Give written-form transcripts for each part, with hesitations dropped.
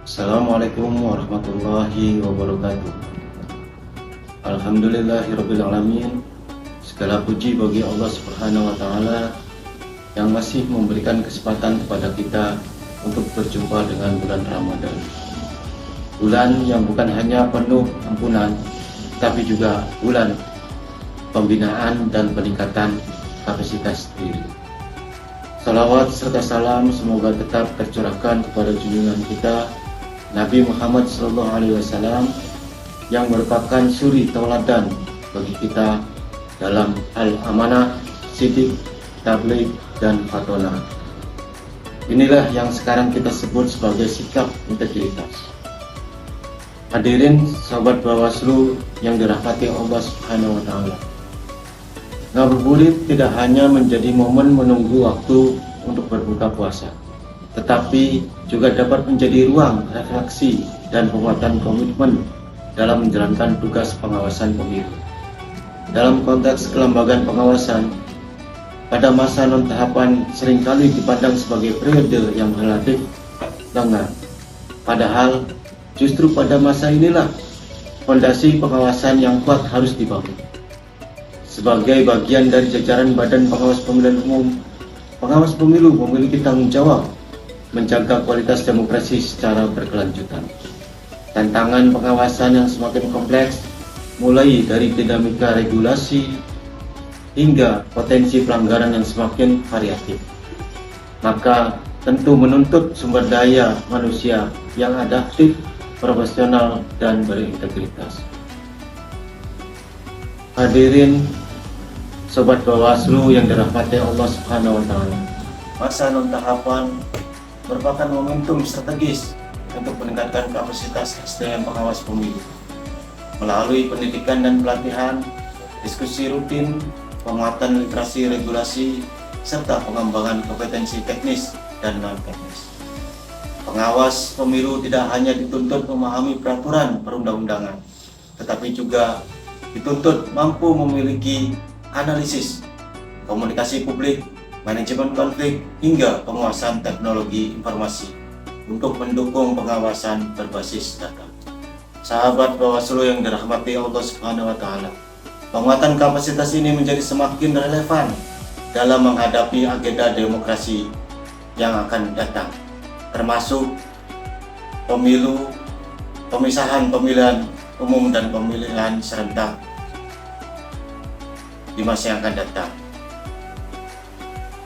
Assalamualaikum warahmatullahi wabarakatuh. Alhamdulillahirabbil alamin. Segala puji bagi Allah Subhanahu wa taala yang masih memberikan kesempatan kepada kita untuk berjumpa dengan bulan Ramadan. Bulan yang bukan hanya penuh ampunan, tapi juga bulan pembinaan dan peningkatan kapasitas diri. Salawat serta salam semoga tetap tercurahkan kepada junjungan kita Nabi Muhammad SAW yang merupakan suri tauladan bagi kita dalam al-amanah, sidik, tabligh, dan fatona. Inilah yang sekarang kita sebut sebagai sikap integritas. Hadirin sahabat Bawaslu yang dirahmati Allah Subhanahu wa taala. Ngabuburit tidak hanya menjadi momen menunggu waktu untuk berbuka puasa, tetapi juga dapat menjadi ruang refleksi dan penguatan komitmen dalam menjalankan tugas pengawasan pemilu. Dalam konteks kelembagaan pengawasan, pada masa non-tahapan seringkali dipandang sebagai periode yang relatif lengah. Padahal justru pada masa inilah fondasi pengawasan yang kuat harus dibangun. Sebagai bagian dari jajaran Badan Pengawas Pemilihan Umum, pengawas pemilu memiliki tanggung jawab menjaga kualitas demokrasi secara berkelanjutan. Tantangan pengawasan yang semakin kompleks, mulai dari dinamika regulasi hingga potensi pelanggaran yang semakin variatif, maka tentu menuntut sumber daya manusia yang adaptif, profesional, dan berintegritas. Hadirin Sobat Bawaslu yang dirahmati Allah Subhanahu wa taala. Masa non-tahapan merupakan momentum strategis untuk meningkatkan kapasitas SDM pengawas pemilu. Melalui pendidikan dan pelatihan, diskusi rutin, penguatan literasi regulasi, serta pengembangan kompetensi teknis dan non-teknis. Pengawas pemilu tidak hanya dituntut memahami peraturan perundang-undangan, tetapi juga dituntut mampu memiliki analisis, komunikasi publik, manajemen konflik, hingga penguasaan teknologi informasi untuk mendukung pengawasan berbasis data. Sahabat Bawaslu yang dirahmati Allah Subhanahu wa taala, penguatan kapasitas ini menjadi semakin relevan dalam menghadapi agenda demokrasi yang akan datang, termasuk pemilu, pemisahan pemilihan umum dan pemilihan serentak di masa yang akan datang.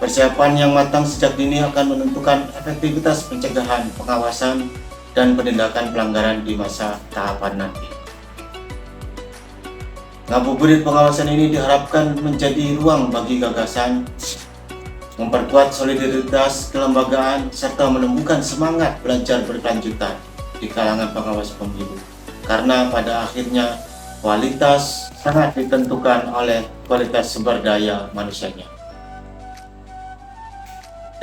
Persiapan yang matang sejak dini akan menentukan efektivitas pencegahan, pengawasan, dan penindakan pelanggaran di masa tahapan nanti. Ngabuburit pengawasan ini diharapkan menjadi ruang bagi gagasan, memperkuat solidaritas kelembagaan, serta menumbuhkan semangat belajar berkelanjutan di kalangan pengawas pemilu. Karena pada akhirnya kualitas sangat ditentukan oleh kualitas sumber daya manusianya.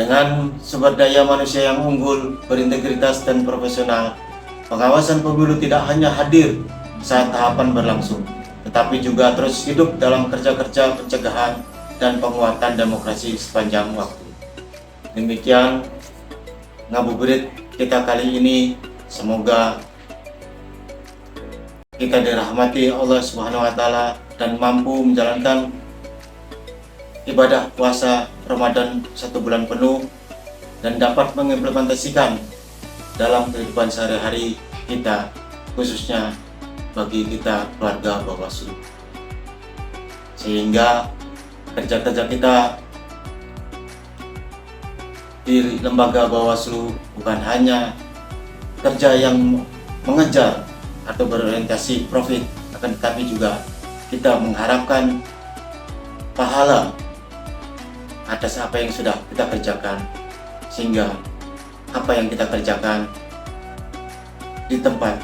Dengan sumber daya manusia yang unggul, berintegritas, dan profesional, pengawasan pemilu tidak hanya hadir saat tahapan berlangsung, tetapi juga terus hidup dalam kerja-kerja pencegahan dan penguatan demokrasi sepanjang waktu. Demikian ngabuburit kita kali ini, semoga kita dirahmati Allah Subhanahu wa taala dan mampu menjalankan ibadah puasa Ramadan 1 bulan penuh dan dapat mengimplementasikan dalam kehidupan sehari-hari kita, khususnya bagi kita keluarga Bawaslu, sehingga kerja-kerja kita di lembaga Bawaslu bukan hanya kerja yang mengejar atau berorientasi profit, akan tetapi juga kita mengharapkan pahala atas apa yang sudah kita kerjakan, sehingga apa yang kita kerjakan di tempat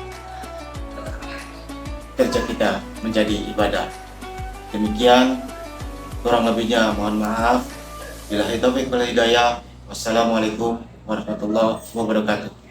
kerja kita menjadi ibadah. Demikian, kurang lebihnya mohon maaf. Billahi taufiq wal hidayah. Wassalamualaikum warahmatullahi wabarakatuh.